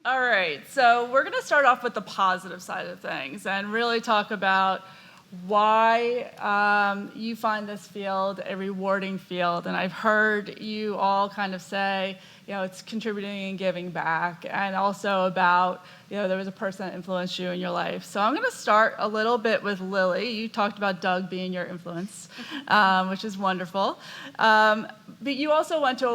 All right, so we're going to start off with the positive side of things and really talk about why you find this field a rewarding field. And I've heard you all kind of say, it's contributing and giving back, and also about, there was a person that influenced you in your life. So I'm going to start a little bit with Lily. You talked about Doug being your influence, which is wonderful. But you also went to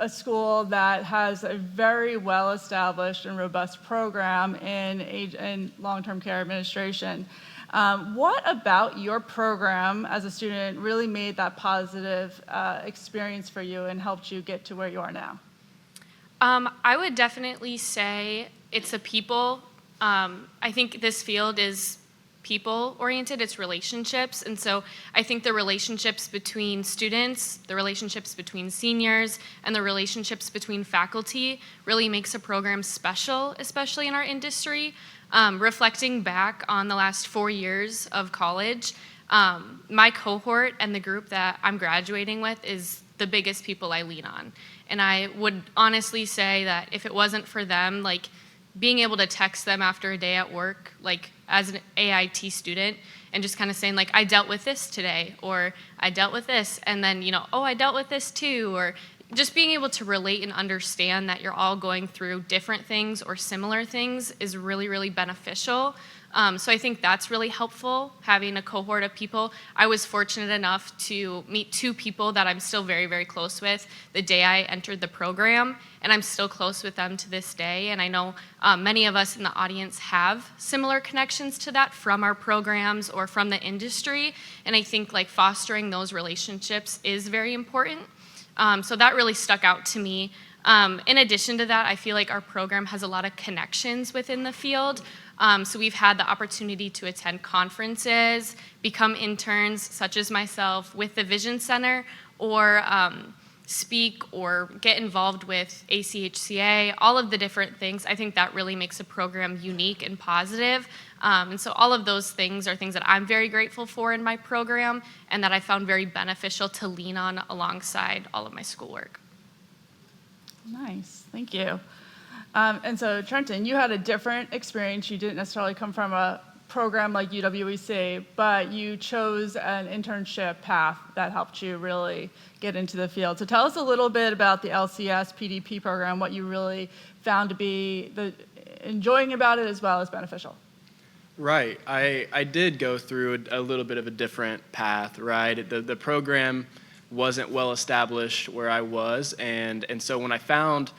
a school that has a very well-established and robust program in long-term care administration. What about your program as a student really made that positive experience for you and helped you get to where you are now? I would definitely say it's the people. I think this field is people-oriented, it's relationships, and so I think the relationships between students, the relationships between seniors, and the relationships between faculty really makes a program special, especially in our industry. Reflecting back on the last 4 years of college, my cohort and the group that I'm graduating with is the biggest people I lean on. And I would honestly say that if it wasn't for them, being able to text them after a day at work, as an AIT student, and just kind of saying, I dealt with this today, or I dealt with this, and then, oh, I dealt with this too, or just being able to relate and understand that you're all going through different things or similar things is really, really beneficial. So I think that's really helpful, having a cohort of people. I was fortunate enough to meet 2 people that I'm still very, very close with the day I entered the program, and I'm still close with them to this day. And I know many of us in the audience have similar connections to that from our programs or from the industry, and I think fostering those relationships is very important. So that really stuck out to me. In addition to that, I feel like our program has a lot of connections within the field. So we've had the opportunity to attend conferences, become interns, such as myself, with the Vision Center, or speak or get involved with ACHCA, all of the different things. I think that really makes a program unique and positive. And so all of those things are things that I'm very grateful for in my program and that I found very beneficial to lean on alongside all of my schoolwork. Nice, thank you. And so Trenton, you had a different experience. You didn't necessarily come from a program like UWEC, but you chose an internship path that helped you really get into the field. So tell us a little bit about the LCS PDP program, what you really found to be enjoying about it as well as beneficial. Right. I did go through a little bit of a different path, right? The program wasn't well established where I was, and so when I found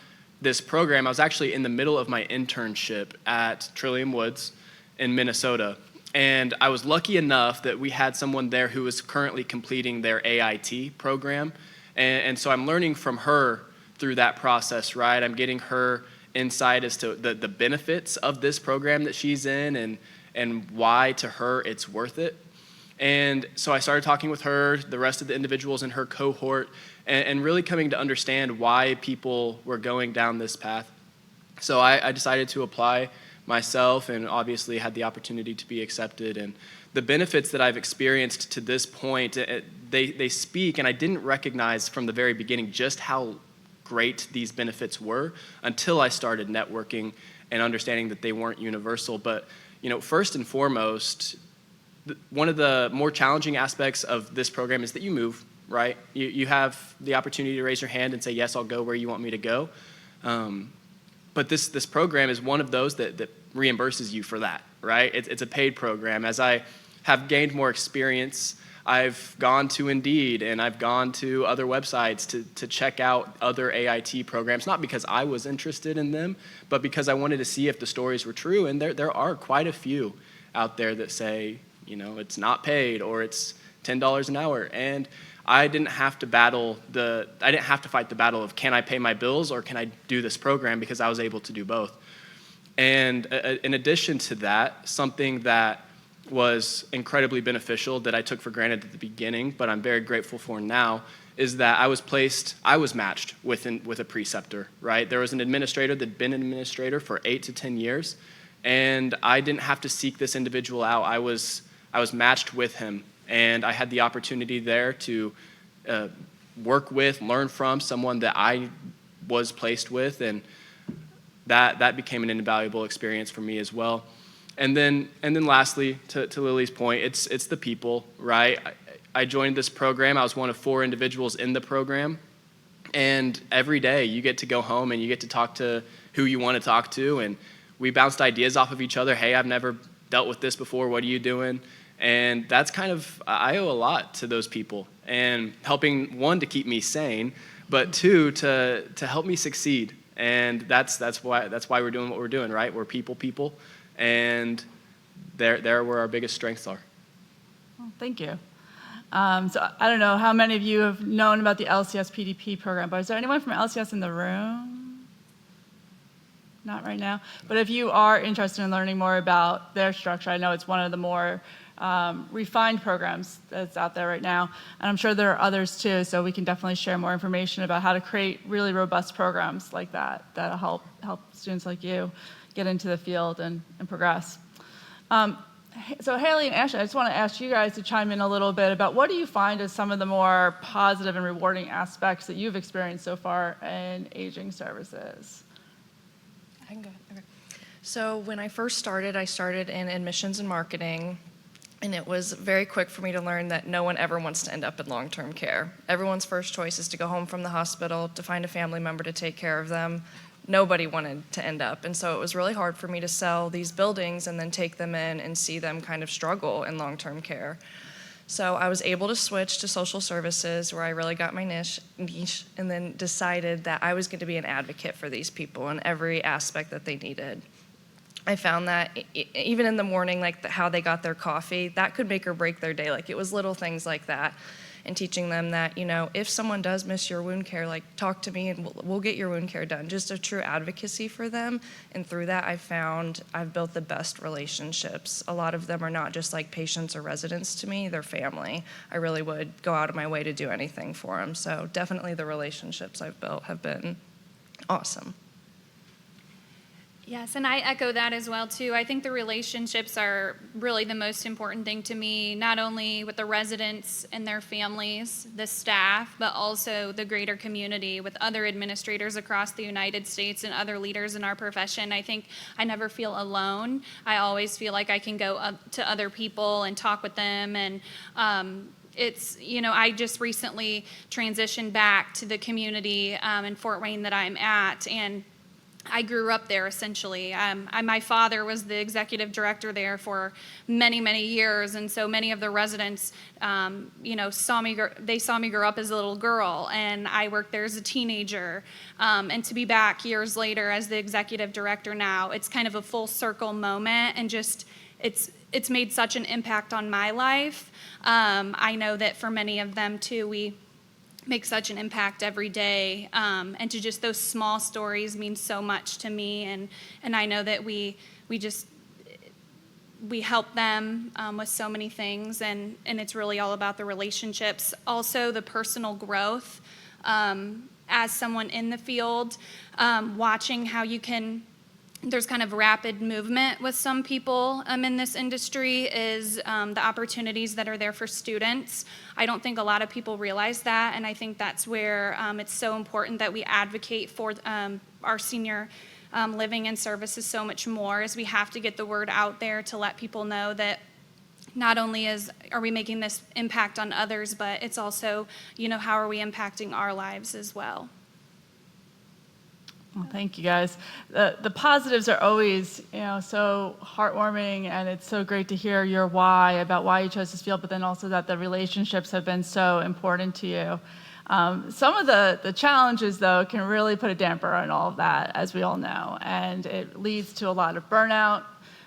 this program, I was actually in the middle of my internship at Trillium Woods in Minnesota, and I was lucky enough that we had someone there who was currently completing their AIT program, and so I'm learning from her through that process, right? I'm getting her insight as to the benefits of this program that she's in and why to her it's worth it. And so I started talking with her, the rest of the individuals in her cohort, and really coming to understand why people were going down this path. So I decided to apply myself and obviously had the opportunity to be accepted. And the benefits that I've experienced to this point, they speak, and I didn't recognize from the very beginning just how great these benefits were until I started networking and understanding that they weren't universal. But first and foremost, one of the more challenging aspects of this program is that you move, right? You have the opportunity to raise your hand and say, yes, I'll go where you want me to go. But this program is one of those that reimburses you for that, right? It's a paid program. As I have gained more experience, I've gone to Indeed and I've gone to other websites to check out other AIT programs, not because I was interested in them, but because I wanted to see if the stories were true. And there are quite a few out there that say, it's not paid or it's $10 an hour. And I didn't have to fight the battle of can I pay my bills or can I do this program, because I was able to do both. And in addition to that, something that was incredibly beneficial that I took for granted at the beginning, but I'm very grateful for now, is that I was matched with a preceptor, right? There was an administrator that'd been an administrator for 8 to 10 years, and I didn't have to seek this individual out. I was matched with him, and I had the opportunity there to work with, learn from someone that I was placed with, and that became an invaluable experience for me as well. And then lastly, to Lily's point, it's the people, right? I joined this program. I was one of 4 individuals in the program. And every day you get to go home and you get to talk to who you want to talk to. And we bounced ideas off of each other. Hey, I've never dealt with this before. What are you doing? And that's kind of, I owe a lot to those people. And helping, 1, to keep me sane, but 2, to help me succeed. And that's why we're doing what we're doing, right? We're people. And there where our biggest strengths are. Well, thank you. So I don't know how many of you have known about the LCS PDP program, but is there anyone from LCS in the room? Not right now. But if you are interested in learning more about their structure, I know it's one of the more refined programs that's out there right now. And I'm sure there are others too, so we can definitely share more information about how to create really robust programs like that that'll help students like you get into the field and progress. So Haley and Ashley, I just want to ask you guys to chime in a little bit about what do you find as some of the more positive and rewarding aspects that you've experienced so far in aging services? I can go ahead. Okay. So when I first started, I started in admissions and marketing, and it was very quick for me to learn that no one ever wants to end up in long-term care. Everyone's first choice is to go home from the hospital, to find a family member to take care of them. Nobody wanted to end up. And so it was really hard for me to sell these buildings and then take them in and see them kind of struggle in long-term care. So I was able to switch to social services where I really got my niche and then decided that I was going to be an advocate for these people in every aspect that they needed. I found that even in the morning, like how they got their coffee, that could make or break their day. Like it was little things like that. And teaching them that, if someone does miss your wound care, like talk to me and we'll get your wound care done. Just a true advocacy for them. And through that, I've built the best relationships. A lot of them are not just like patients or residents to me, they're family. I really would go out of my way to do anything for them. So definitely the relationships I've built have been awesome. Yes, and I echo that as well, too. I think the relationships are really the most important thing to me, not only with the residents and their families, the staff, but also the greater community with other administrators across the United States and other leaders in our profession. I think I never feel alone. I always feel like I can go up to other people and talk with them, and I just recently transitioned back to the community in Fort Wayne that I'm at, and I grew up there essentially. My father was the executive director there for many, many years, and so many of the residents, saw me grow up as a little girl, and I worked there as a teenager. And to be back years later as the executive director now, it's kind of a full circle moment, and just it's made such an impact on my life. I know that for many of them too, we make such an impact every day, and to just those small stories mean so much to me, and I know that we help them with so many things, and it's really all about the relationships. Also the personal growth as someone in the field, watching how there's kind of rapid movement with some people in this industry is the opportunities that are there for students. I don't think a lot of people realize that, and I think that's where it's so important that we advocate for our senior living and services so much more, as we have to get the word out there to let people know that not only are we making this impact on others, but it's also, how are we impacting our lives as well. Well, thank you, guys. The positives are always, so heartwarming, and it's so great to hear your why about why you chose this field, but then also that the relationships have been so important to you. Some of the challenges, though, can really put a damper on all of that, as we all know, and it leads to a lot of burnout.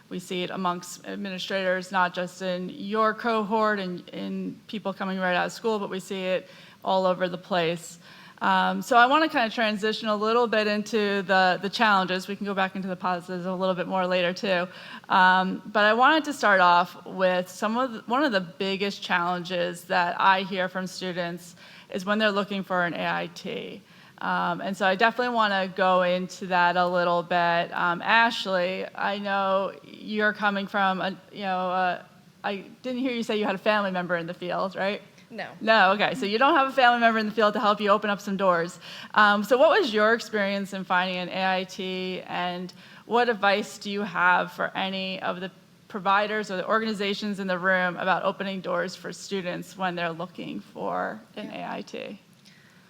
We see it amongst administrators, not just in your cohort and in people coming right out of school, but we see it all over the place. So I want to kind of transition a little bit into the challenges. We can go back into the positives a little bit more later too. But I wanted to start off with one of the biggest challenges that I hear from students is when they're looking for an AIT. And so I definitely want to go into that a little bit. Ashley, I know you're coming from, I didn't hear you say you had a family member in the field, right? No. No, okay. So you don't have a family member in the field to help you open up some doors. So what was your experience in finding an AIT, and what advice do you have for any of the providers or the organizations in the room about opening doors for students when they're looking for an AIT?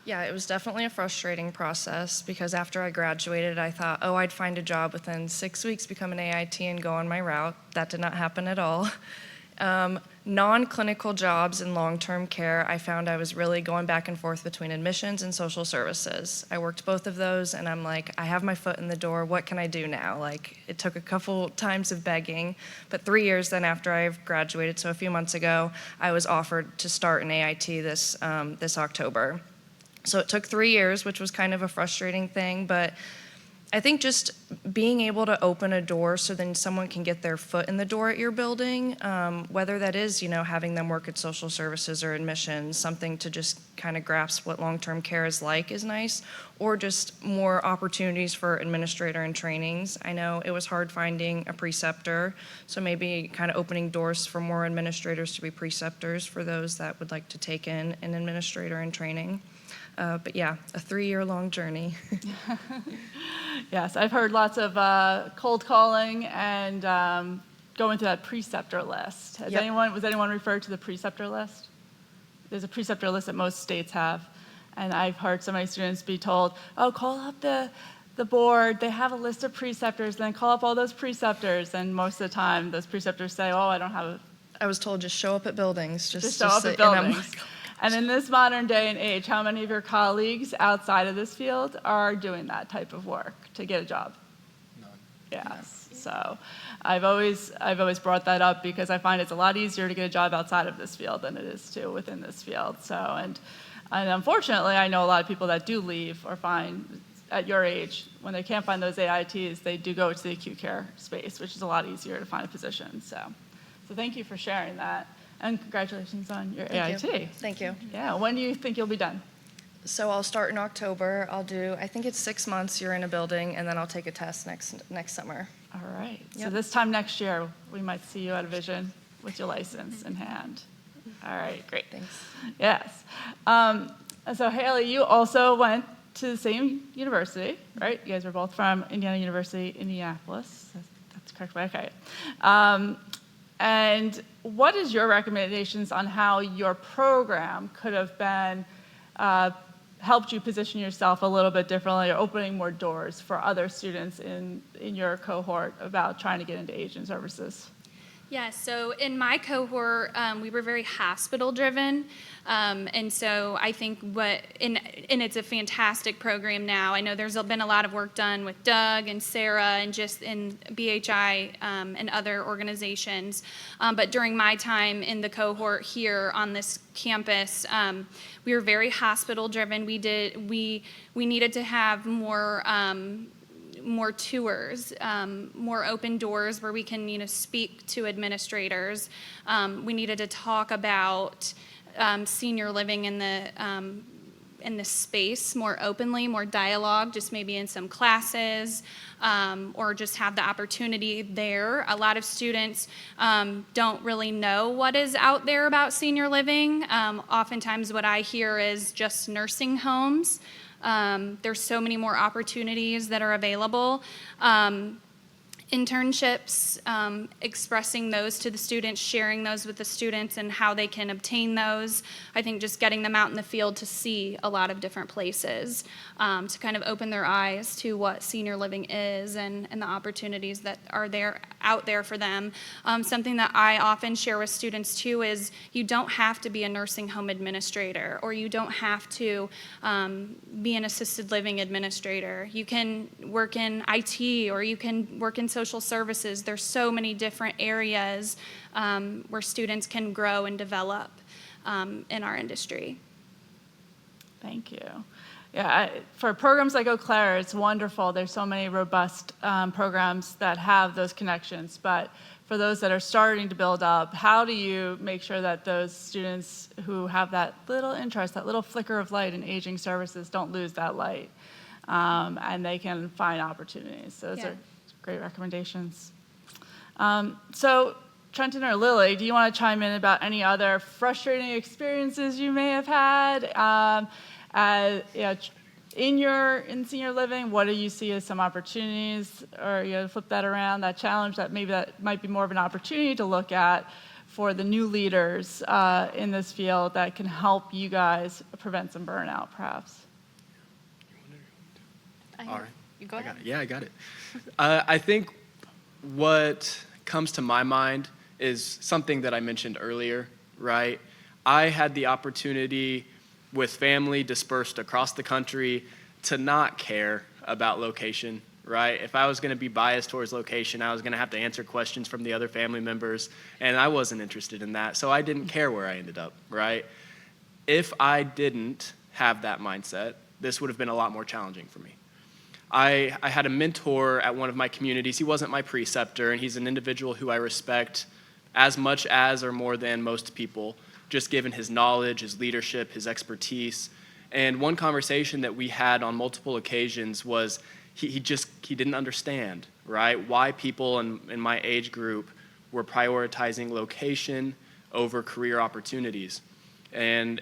Yeah, it was definitely a frustrating process because after I graduated, I thought, oh, I'd find a job within 6 weeks, become an AIT, and go on my route. That did not happen at all. Non-clinical jobs in long-term care, I found I was really going back and forth between admissions and social services. I worked both of those, and I'm like, I have my foot in the door. What can I do now? Like, it took a couple times of begging, but 3 years then after I've graduated, so a few months ago, I was offered to start an AIT this October. So it took 3 years, which was kind of a frustrating thing, but I think just being able to open a door so then someone can get their foot in the door at your building, whether that is, having them work at social services or admissions, something to just kind of grasp what long-term care is like is nice, or just more opportunities for administrator and trainings. I know it was hard finding a preceptor, so maybe kind of opening doors for more administrators to be preceptors for those that would like to take in an administrator in training. But yeah, a 3-year-long journey. Yes, I've heard lots of cold calling and going through that preceptor list. Yep. Was anyone referred to the preceptor list? There's a preceptor list that most states have. And I've heard so many students be told, oh, call up the board. They have a list of preceptors. Then call up all those preceptors. And most of the time, those preceptors say, oh, I don't have a... I was told just show up at buildings. Just show up at buildings. And in this modern day and age, how many of your colleagues outside of this field are doing that type of work to get a job? None. Yes. So I've always brought that up because I find it's a lot easier to get a job outside of this field than it is to within this field. So and unfortunately, I know a lot of people that do leave or find at your age when they can't find those AITs, they do go to the acute care space, which is a lot easier to find a position. So thank you for sharing that. And congratulations on your AIT. Thank you. Yeah, when do you think you'll be done? So I'll start in October. I'll do, I think it's 6 months you're in a building, and then I'll take a test next summer. All right. So Yep. this time next year, we might see you at a Vision with your license in hand. All right, great. Thanks. Yes. So Haley, you also went to the same university, right? You guys were both from Indiana University, Indianapolis. That's correct. Okay. And what is your recommendations on how your program could have been helped you position yourself a little bit differently or opening more doors for other students in your cohort about trying to get into aging services? Yeah, so in my cohort, we were very hospital driven. And so I think and it's a fantastic program now. I know there's been a lot of work done with Doug and Sarah and just in BHI and other organizations. But during my time in the cohort here on this campus, we were very hospital driven. We needed to have more tours, more open doors where we can, speak to administrators. We needed to talk about senior living in the space more openly, more dialogue, just maybe in some classes, or just have the opportunity there. A lot of students don't really know what is out there about senior living. Oftentimes what I hear is just nursing homes. There's so many more opportunities that are available. Internships, expressing those to the students, sharing those with the students and how they can obtain those. I think just getting them out in the field to see a lot of different places, to kind of open their eyes to what senior living is and the opportunities that are out there for them. Something that I often share with students too is you don't have to be a nursing home administrator, or you don't have to be an assisted living administrator. You can work in IT, or you can work in social services. There's so many different areas where students can grow and develop in our industry. Thank you. Yeah, for programs like Eau Claire, it's wonderful. There's so many robust programs that have those connections. But for those that are starting to build up, how do you make sure that those students who have that little interest, that little flicker of light in aging services, don't lose that light, and they can find opportunities? So those are great recommendations. So Trenton or Lily, do you want to chime in about any other frustrating experiences you may have had in senior living? What do you see as some opportunities, or flip that around, that challenge that maybe that might be more of an opportunity to look at for the new leaders in this field that can help you guys prevent some burnout, perhaps? All right. You go ahead. I got it. I think what comes to my mind is something that I mentioned earlier, right? I had the opportunity with family dispersed across the country to not care about location, right? If I was going to be biased towards location, I was going to have to answer questions from the other family members, and I wasn't interested in that, so I didn't care where I ended up, right? If I didn't have that mindset, this would have been a lot more challenging for me. I had a mentor at one of my communities. He wasn't my preceptor, and he's an individual who I respect as much as or more than most people, just given his knowledge, his leadership, his expertise. And one conversation that we had on multiple occasions was he didn't understand, right, why people in my age group were prioritizing location over career opportunities. And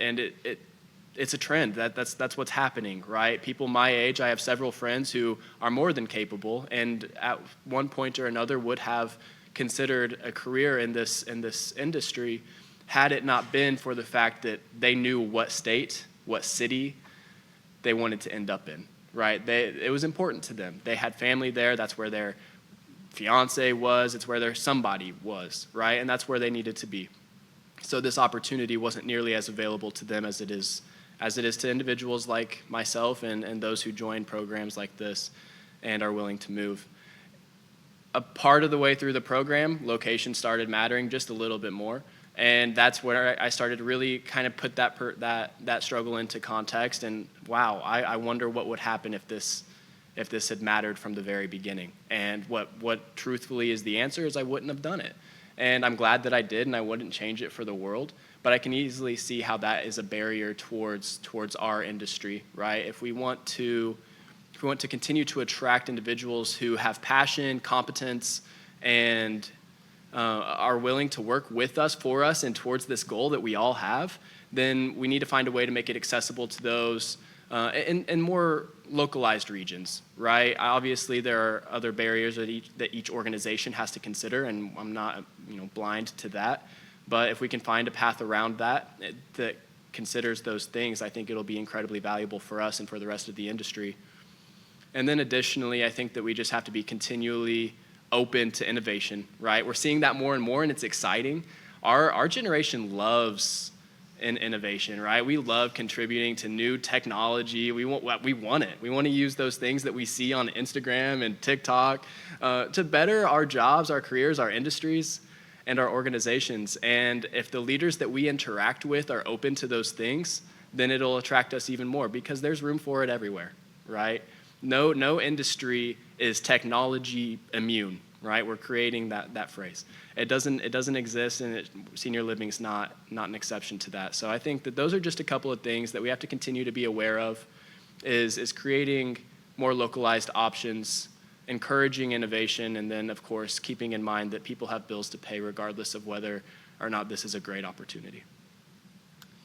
it's a trend. That's what's happening, right? People my age, I have several friends who are more than capable, and at one point or another would have considered a career in this industry had it not been for the fact that they knew what state, what city they wanted to end up in, right? It was important to them. They had family there. That's where their fiance was. It's where their somebody was, right? And that's where they needed to be. So this opportunity wasn't nearly as available to them as it is to individuals like myself and those who join programs like this and are willing to move. A part of the way through the program, location started mattering just a little bit more, and that's where I started to really kind of put that struggle into context. And wow, I wonder what would happen if this had mattered from the very beginning. And what truthfully is the answer is I wouldn't have done it. And I'm glad that I did, and I wouldn't change it for the world. But I can easily see how that is a barrier towards our industry, right? If we want to continue to attract individuals who have passion, competence, and are willing to work with us, for us, and towards this goal that we all have, then we need to find a way to make it accessible to those in more localized regions, right? Obviously, there are other barriers that each organization has to consider, and I'm not blind to that. But if we can find a path around that considers those things, I think it'll be incredibly valuable for us and for the rest of the industry. And then additionally, I think that we just have to be continually open to innovation, right? We're seeing that more and more, and it's exciting. Our generation loves innovation, right? We love contributing to new technology. We want it. We want to use those things that we see on Instagram and TikTok to better our jobs, our careers, our industries, and our organizations. And if the leaders that we interact with are open to those things, then it'll attract us even more, because there's room for it everywhere, right? No industry is technology immune, right? We're creating that phrase. It doesn't exist, and senior living is not an exception to that. So I think that those are just a couple of things that we have to continue to be aware of, is creating more localized options, encouraging innovation, and then, of course, keeping in mind that people have bills to pay regardless of whether or not this is a great opportunity.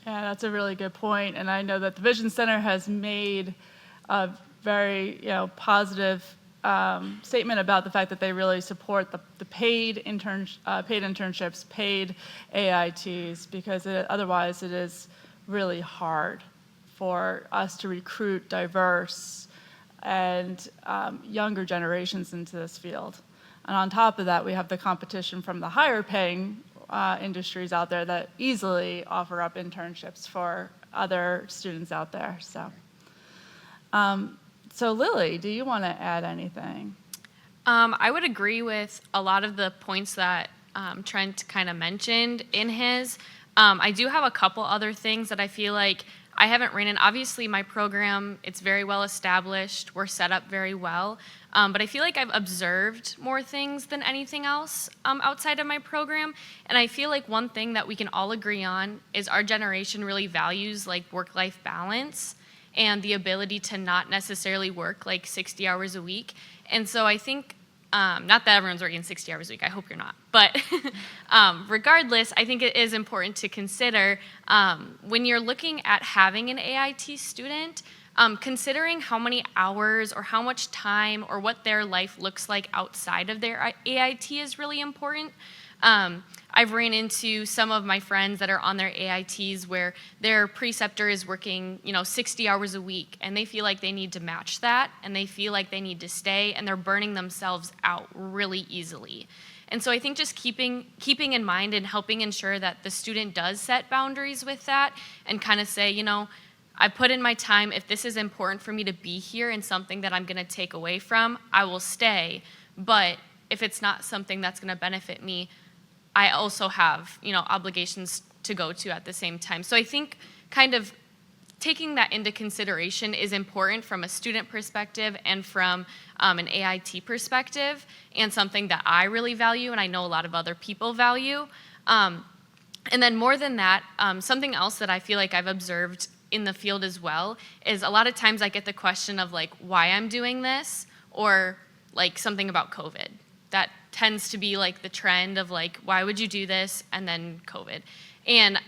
Yeah, that's a really good point. And I know that the Vision Center has made a very positive statement about the fact that they really support the paid internships, paid AITs, because otherwise it is really hard for us to recruit diverse and younger generations into this field. And on top of that, we have the competition from the higher paying industries out there that easily offer up internships for other students out there. So Lily, do you want to add anything? I would agree with a lot of the points that Trent kind of mentioned in his. I do have a couple other things that I feel like I haven't ran in. Obviously, my program, it's very well established. We're set up very well. But I feel like I've observed more things than anything else outside of my program. And I feel like one thing that we can all agree on is our generation really values like work-life balance and the ability to not necessarily work like 60 hours a week. And so I think Not that everyone's working 60 hours a week. I hope you're not. But regardless, I think it is important to consider when you're looking at having an AIT student, considering how many hours or how much time or what their life looks like outside of their AIT is really important. I've ran into some of my friends that are on their AITs where their preceptor is working, 60 hours a week, and they feel like they need to match that, and they feel like they need to stay, and they're burning themselves out really easily. And so I think just keeping in mind and helping ensure that the student does set boundaries with that and kind of say, I put in my time. If this is important for me to be here and something that I'm going to take away from, I will stay. But if it's not something that's going to benefit me, I also have, obligations to go to at the same time. So I think kind of taking that into consideration is important from a student perspective and from an AIT perspective, and something that I really value and I know a lot of other people value. And then more than that, something else that I feel like I've observed in the field as well is a lot of times I get the question of like why I'm doing this, or like something about COVID. That tends to be like the trend of like, why would you do this? And then COVID. And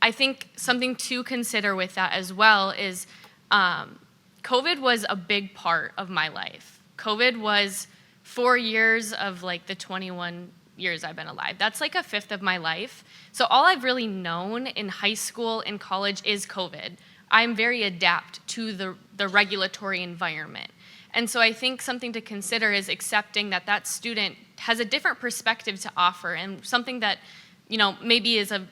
I think something to consider with that as well is COVID was a big part of my life. COVID was 4 years of like the 21 years I've been alive. That's like a fifth of my life. So all I've really known in high school and college is COVID. I'm very adept to the regulatory environment. And so I think something to consider is accepting that that student has a different perspective to offer, and something that, maybe is a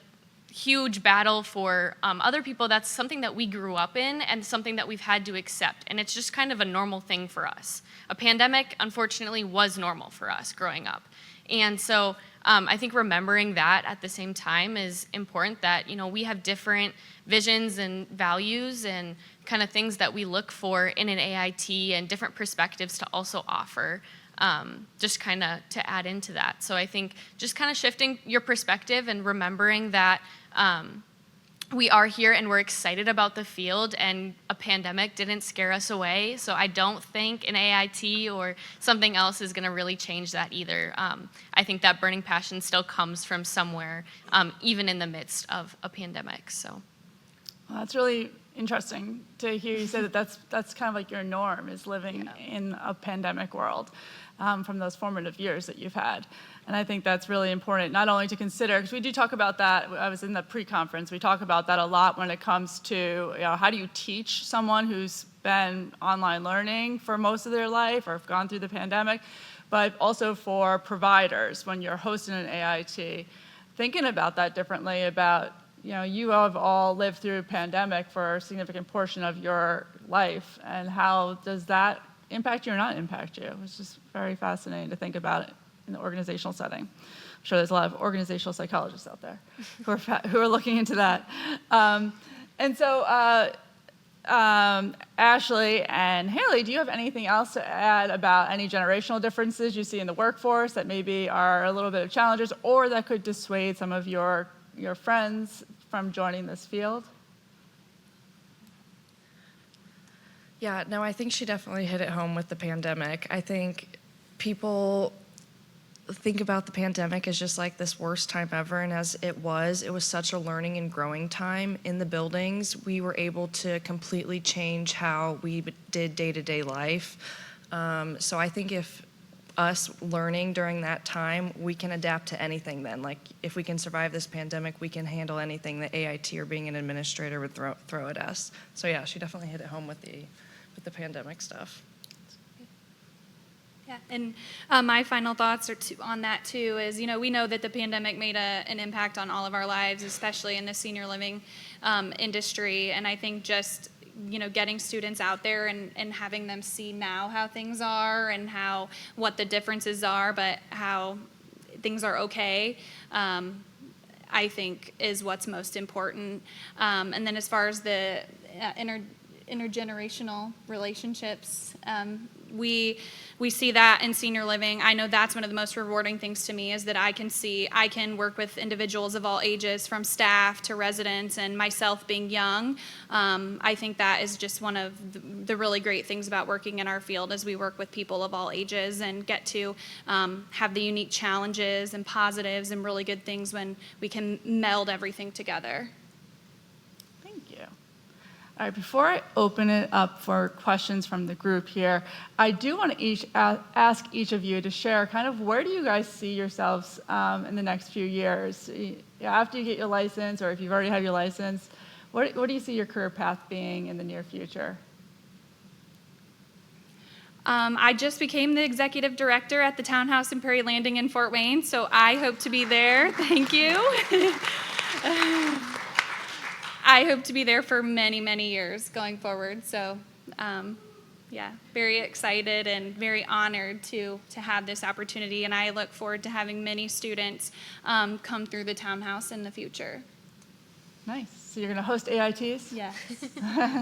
huge battle for other people. That's something that we grew up in and something that we've had to accept. And it's just kind of a normal thing for us. A pandemic, unfortunately, was normal for us growing up. And so I think remembering that at the same time is important, that, we have different visions and values and kind of things that we look for in an AIT and different perspectives to also offer, just kind of to add into that. So I think just kind of shifting your perspective and remembering that we are here and we're excited about the field, and a pandemic didn't scare us away. So I don't think an AIT or something else is going to really change that either. I think that burning passion still comes from somewhere, even in the midst of a pandemic. So Well, that's really interesting to hear you say that that's kind of like your norm, is living in a pandemic world from those formative years that you've had. And I think that's really important, not only to consider, because we do talk about that. I was in the pre-conference. We talk about that a lot when it comes to, how do you teach someone who's been online learning for most of their life or have gone through the pandemic, but also for providers when you're hosting an AIT, thinking about that differently, about, you have all lived through a pandemic for a significant portion of your life, and how does that impact you or not impact you? It's just very fascinating to think about it in the organizational setting. I'm sure there's a lot of organizational psychologists out there who are looking into that. And so, Ashley and Haley, do you have anything else to add about any generational differences you see in the workforce that maybe are a little bit of challenges, or that could dissuade some of your friends from joining this field? Yeah, no, I think she definitely hit it home with the pandemic. I think people think about the pandemic as just like this worst time ever, and as it was such a learning and growing time in the buildings. We were able to completely change how we did day-to-day life. So I think if us learning during that time, we can adapt to anything then. Like, if we can survive this pandemic, we can handle anything that AIT or being an administrator would throw at us. So yeah, she definitely hit it home with the pandemic stuff. Yeah, and my final thoughts on that too is, we know that the pandemic made an impact on all of our lives, especially in the senior living industry. And I think just, getting students out there and having them see now how things are and what the differences are, but how things are okay, I think is what's most important. And then as far as the intergenerational relationships. We see that in senior living. I know that's one of the most rewarding things to me, is that I can work with individuals of all ages, from staff to residents, and myself being young. I think that is just one of the really great things about working in our field, is we work with people of all ages and get to have the unique challenges and positives and really good things when we can meld everything together. Thank you. All right, before I open it up for questions from the group here, I do want to ask each of you to share kind of where do you guys see yourselves in the next few years? After you get your license, or if you've already had your license, what do you see your career path being in the near future? I just became the executive director at the townhouse in Prairie Landing in Fort Wayne, so I hope to be there. Thank you. I hope to be there for many, many years going forward. So, yeah, very excited and very honored to have this opportunity, and I look forward to having many students come through the townhouse in the future. Nice. So you're going to host AITs? Yes.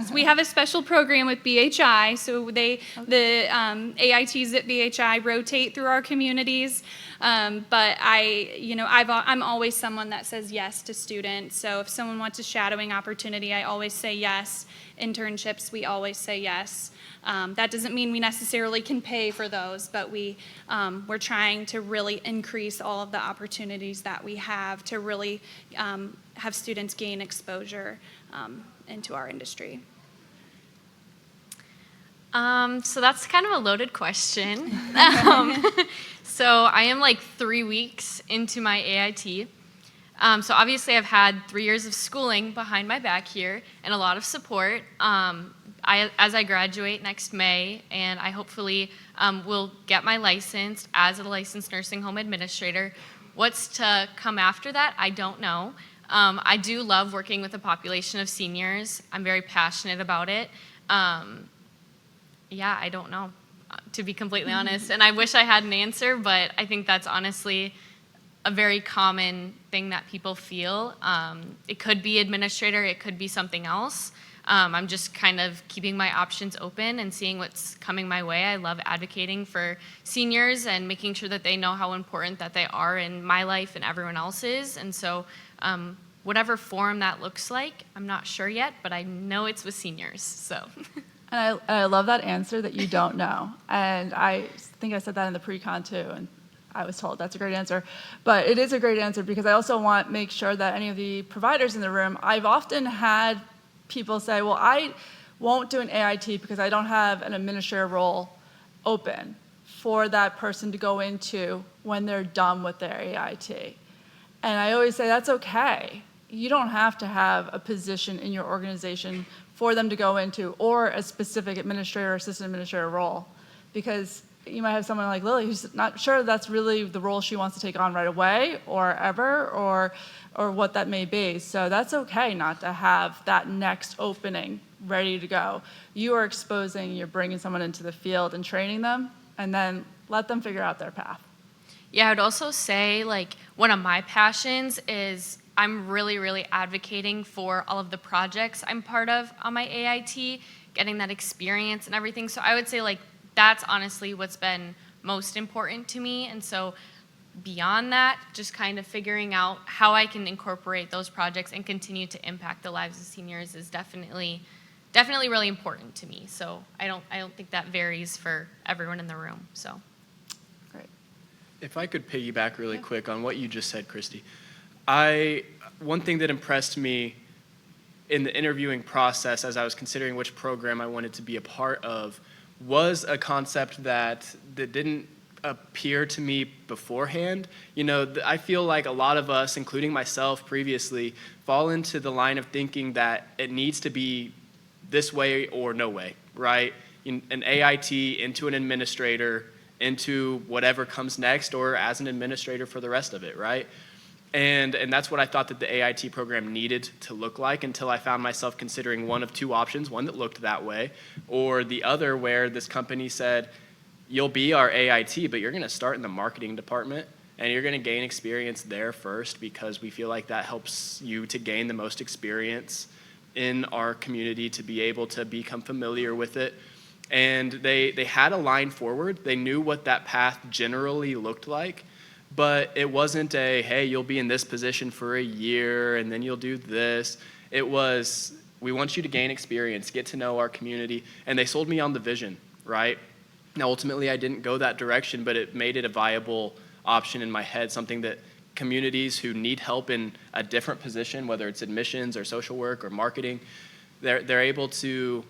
So we have a special program with BHI. So the AITs at BHI rotate through our communities. But I'm always someone that says yes to students. So if someone wants a shadowing opportunity, I always say yes. Internships, we always say yes. That doesn't mean we necessarily can pay for those, but we're trying to really increase all of the opportunities that we have to really have students gain exposure into our industry. So that's kind of a loaded question. So I am like 3 weeks into my AIT. So obviously I've had 3 years of schooling behind my back here and a lot of support. As I graduate next May, and I hopefully will get my license as a licensed nursing home administrator. What's to come after that, I don't know. I do love working with a population of seniors. I'm very passionate about it. Yeah, I don't know, to be completely honest. And I wish I had an answer, but I think that's honestly a very common thing that people feel. It could be administrator, it could be something else. I'm just kind of keeping my options open and seeing what's coming my way. I love advocating for seniors and making sure that they know how important that they are in my life and everyone else's. And so whatever form that looks like, I'm not sure yet, but I know it's with seniors, so. And I love that answer that you don't know. And I think I said that in the pre-con too, and I was told that's a great answer. But it is a great answer because I also want to make sure that any of the providers in the room, I've often had people say, well, I won't do an AIT because I don't have an administrator role open for that person to go into when they're done with their AIT. And I always say, that's okay. You don't have to have a position in your organization for them to go into, or a specific administrator or assistant administrator role, because you might have someone like Lily who's not sure that's really the role she wants to take on right away or ever, or what that may be. So that's okay not to have that next opening ready to go. You are exposing, you're bringing someone into the field and training them, and then let them figure out their path. Yeah, I would also say, like, one of my passions is I'm really, really advocating for all of the projects I'm part of on my AIT, getting that experience and everything. So I would say, like, that's honestly what's been most important to me. And so beyond that, just kind of figuring out how I can incorporate those projects and continue to impact the lives of seniors is definitely really important to me. So I don't think that varies for everyone in the room. So Great. If I could piggyback really quick on what you just said, Christy. One thing that impressed me in the interviewing process as I was considering which program I wanted to be a part of was a concept that didn't appear to me beforehand. You know, I feel like a lot of us, including myself previously, fall into the line of thinking that it needs to be this way or no way, right? An AIT into an administrator, into whatever comes next, or as an administrator for the rest of it, right? And that's what I thought that the AIT program needed to look like, until I found myself considering one of two options, one that looked that way, or the other where this company said, you'll be our AIT, but you're going to start in the marketing department, and you're going to gain experience there first because we feel like that helps you to gain the most experience in our community to be able to become familiar with it. And they had a line forward. They knew what that path generally looked like, but it wasn't a, hey, you'll be in this position for a year and then you'll do this. It was, we want you to gain experience, get to know our community. And they sold me on the vision, right? Now, ultimately, I didn't go that direction, but it made it a viable option in my head, something that communities who need help in a different position, whether it's admissions or social work or marketing, they're able to,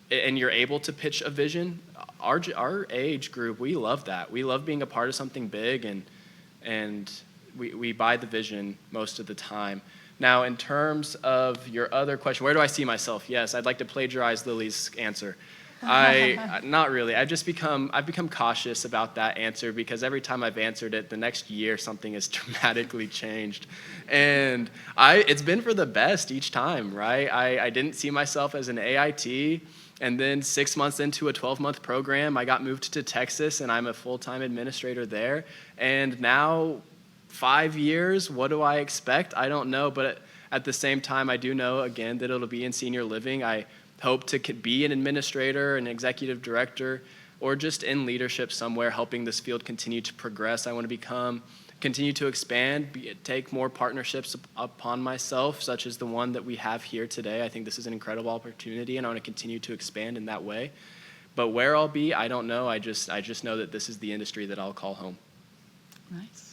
and you're able to pitch a vision. Our age group, we love that. We love being a part of something big, and we buy the vision most of the time. Now, in terms of your other question, where do I see myself? Yes, I'd like to plagiarize Lily's answer. Not really. I've become cautious about that answer because every time I've answered it, the next year something has dramatically changed, and it's been for the best each time, right? I didn't see myself as an AIT, and then 6 months into a 12-month program, I got moved to Texas, and I'm a full-time administrator there, and now 5 years, what do I expect? I don't know, but at the same time, I do know, again, that it'll be in senior living. I hope to be an administrator, an executive director, or just in leadership somewhere, helping this field continue to progress. I want to continue to expand, take more partnerships upon myself, such as the one that we have here today. I think this is an incredible opportunity, and I want to continue to expand in that way. But where I'll be, I don't know. I just know that this is the industry that I'll call home. Nice.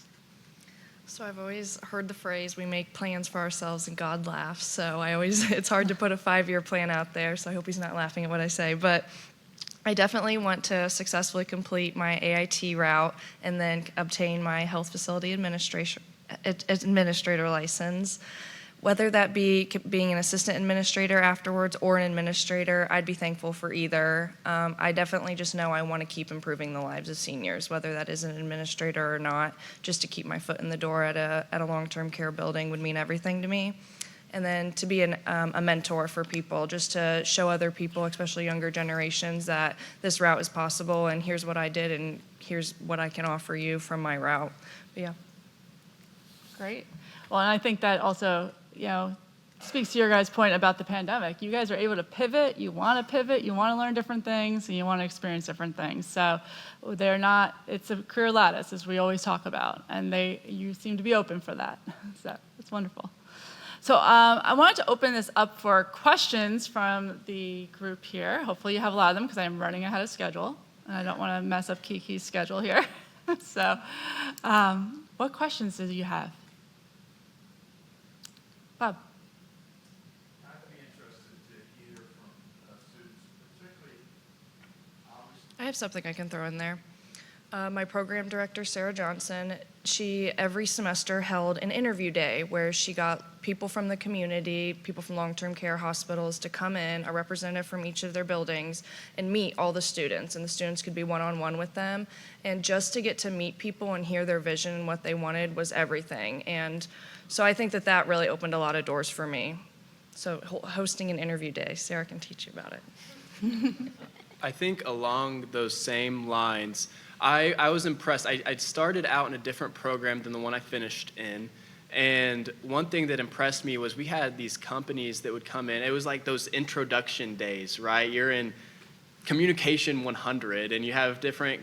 So I've always heard the phrase, we make plans for ourselves and God laughs. So it's hard to put a 5-year plan out there, so I hope he's not laughing at what I say. But I definitely want to successfully complete my AIT route and then obtain my health facility administrator license. Whether that be being an assistant administrator afterwards or an administrator, I'd be thankful for either. I definitely just know I want to keep improving the lives of seniors, whether that is an administrator or not. Just to keep my foot in the door at a long-term care building would mean everything to me. And then to be a mentor for people, just to show other people, especially younger generations, that this route is possible and here's what I did and here's what I can offer you from my route. But yeah. Great. Well, and I think that also, speaks to your guys' point about the pandemic. You guys are able to pivot, you want to learn different things, and you want to experience different things. So it's a career lattice, as we always talk about, and you seem to be open for that. So it's wonderful. So I wanted to open this up for questions from the group here. Hopefully you have a lot of them because I'm running ahead of schedule, and I don't want to mess up Kiki's schedule here. So what questions do you have? Bob. I'd be interested to hear from students, particularly, obviously. I have something I can throw in there. My program director, Sarah Johnson, she every semester held an interview day where she got people from the community, people from long-term care hospitals to come in, a representative from each of their buildings, and meet all the students. And the students could be one-on-one with them. And just to get to meet people and hear their vision and what they wanted was everything. And so I think that really opened a lot of doors for me. So hosting an interview day, Sarah can teach you about it. I think along those same lines, I was impressed. I started out in a different program than the one I finished in. And one thing that impressed me was we had these companies that would come in. It was like those introduction days, right? You're in Communication 100, and you have different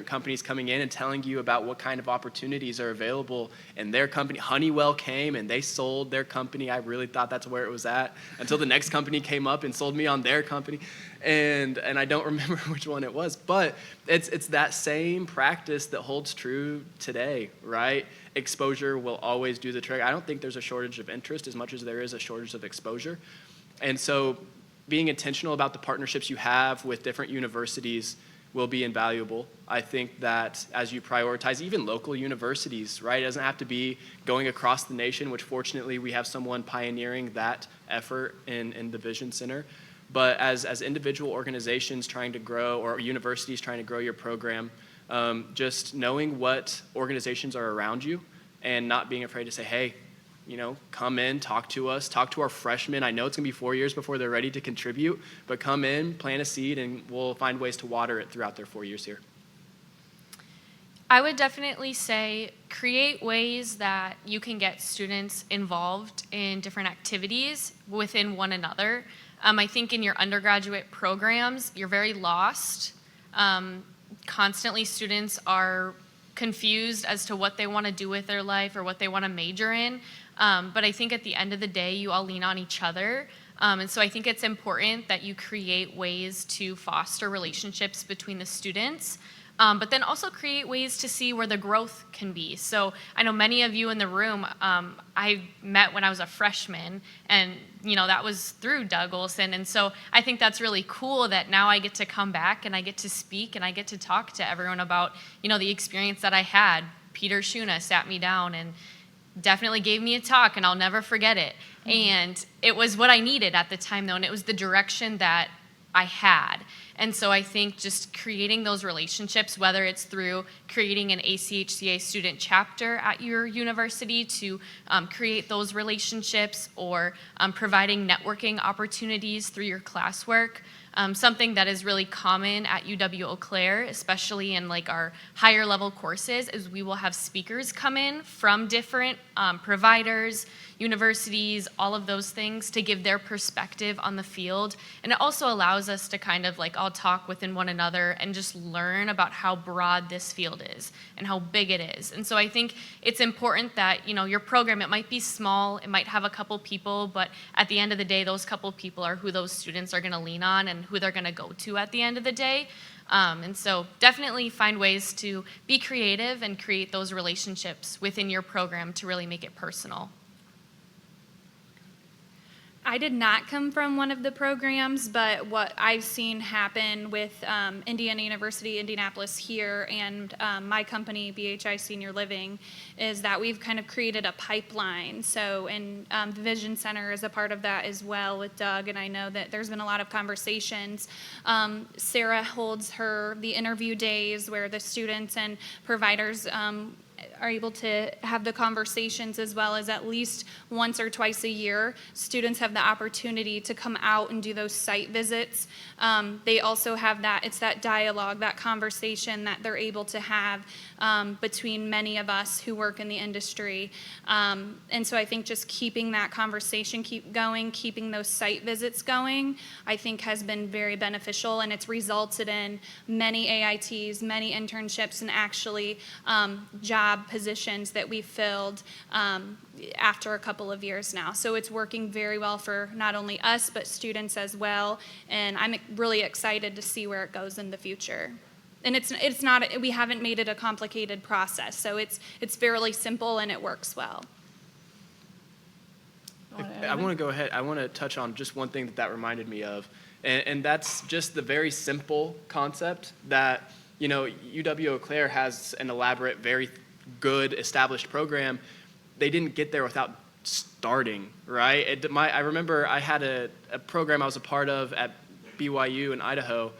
companies coming in and telling you about what kind of opportunities are available in their company. Honeywell came and they sold their company. I really thought that's where it was at until the next company came up and sold me on their company, and I don't remember which one it was. But it's that same practice that holds true today, right? Exposure will always do the trick. I don't think there's a shortage of interest as much as there is a shortage of exposure, and so being intentional about the partnerships you have with different universities will be invaluable. I think that as you prioritize even local universities, right? It doesn't have to be going across the nation, which fortunately we have someone pioneering that effort in the Vision Center. But as individual organizations trying to grow, or universities trying to grow your program, just knowing what organizations are around you and not being afraid to say, hey, come in, talk to us, talk to our freshmen. I know it's going to be 4 years before they're ready to contribute, but come in, plant a seed, and we'll find ways to water it throughout their 4 years here. I would definitely say create ways that you can get students involved in different activities within one another. I think in your undergraduate programs, you're very lost. Constantly, students are confused as to what they want to do with their life or what they want to major in. But I think at the end of the day, you all lean on each other. And so I think it's important that you create ways to foster relationships between the students. But then also create ways to see where the growth can be. So I know many of you in the room, I met when I was a freshman, and that was through Doug Olson. And so I think that's really cool that now I get to come back and I get to speak and I get to talk to everyone about, the experience that I had. Peter Shuna sat me down and definitely gave me a talk, and I'll never forget it. And it was what I needed at the time, though, and it was the direction that I had. And so I think just creating those relationships, whether it's through creating an ACHCA student chapter at your university to create those relationships, or providing networking opportunities through your classwork. Something that is really common at UW-Eau Claire, especially in our higher level courses, is we will have speakers come in from different providers, universities, all of those things, to give their perspective on the field. And it also allows us to kind of all talk within one another and just learn about how broad this field is and how big it is. And so I think it's important that, your program, it might be small, it might have a couple people, but at the end of the day, those couple people are who those students are going to lean on and who they're going to go to at the end of the day. And so definitely find ways to be creative and create those relationships within your program to really make it personal. I did not come from one of the programs, but what I've seen happen with Indiana University, Indianapolis here, and my company, BHI Senior Living, is that we've kind of created a pipeline. So, and the Vision Center is a part of that as well with Doug, and I know that there's been a lot of conversations. Sarah holds the interview days where the students and providers are able to have the conversations, as well as at least once or twice a year, students have the opportunity to come out and do those site visits. They also have it's that dialogue, that conversation that they're able to have between many of us who work in the industry. And so I think just keeping that conversation keeping those site visits going, I think has been very beneficial, and it's resulted in many AITs, many internships, and actually job positions that we filled after a couple of years now. So it's working very well for not only us, but students as well. And I'm really excited to see where it goes in the future. And it's not, we haven't made it a complicated process. So it's fairly simple and it works well. I want to go ahead. I want to touch on just one thing that reminded me of, and that's just the very simple concept that, UW-Eau Claire has an elaborate, very good established program. They didn't get there without starting, right? I remember I had a program I was a part of at BYU in Idaho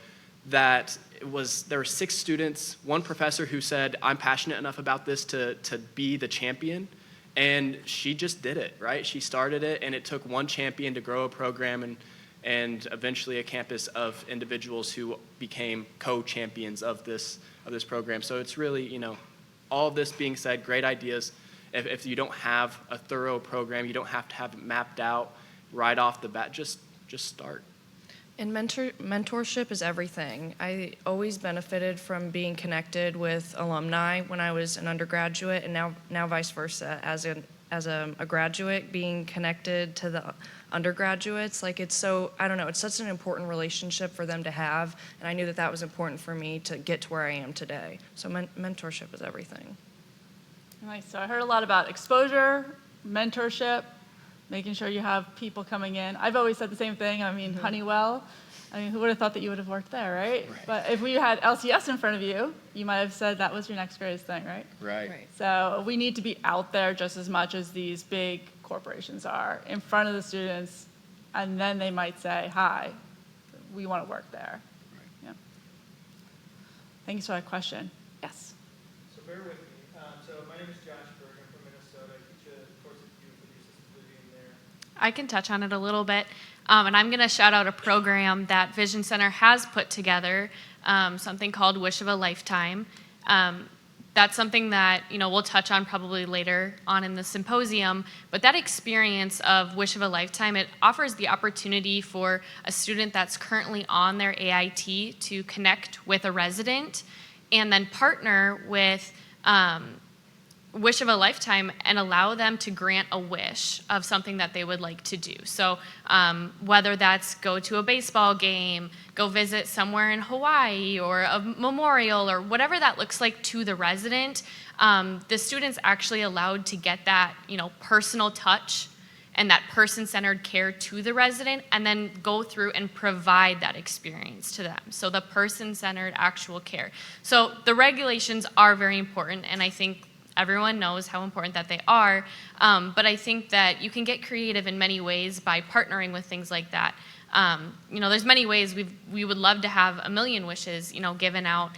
that there were 6 students, one professor who said, I'm passionate enough about this to be the champion, and she just did it, right? She started it, and it took one champion to grow a program and eventually a campus of individuals who became co-champions of this program. So it's really, all of this being said, great ideas. If you don't have a thorough program, you don't have to have it mapped out right off the bat. Just start. And mentorship is everything. I always benefited from being connected with alumni when I was an undergraduate, and now vice versa. As a graduate, being connected to the undergraduates, it's such an important relationship for them to have, and I knew that was important for me to get to where I am today. So mentorship is everything. Nice. So I heard a lot about exposure, mentorship, making sure you have people coming in. I've always said the same thing. Honeywell, who would have thought that you would have worked there, right? But if we had LCS in front of you, you might have said that was your next greatest thing, right? Right. So we need to be out there just as much as these big corporations are, in front of the students, and then they might say, hi, we want to work there. Right. Yeah. Thank you for that question. Yes? So bear with me. So my name is Josh Berg. I'm from Minnesota. I teach a course at U for the assistant living there. I can touch on it a little bit. And I'm going to shout out a program that Vision Center has put together, something called Wish of a Lifetime. that's something that, we'll touch on probably later on in the symposium, but that experience of Wish of a Lifetime, it offers the opportunity for a student that's currently on their AIT to connect with a resident and then partner with Wish of a Lifetime and allow them to grant a wish of something that they would like to do. So whether that's go to a baseball game, go visit somewhere in Hawaii or a memorial or whatever that looks like to the resident, the student's actually allowed to get that, personal touch and that person-centered care to the resident and then go through and provide that experience to them. So the person-centered actual care. So the regulations are very important, and I think everyone knows how important that they are, but I think that you can get creative in many ways by partnering with things like that. There's many ways we would love to have 1,000,000 wishes, given out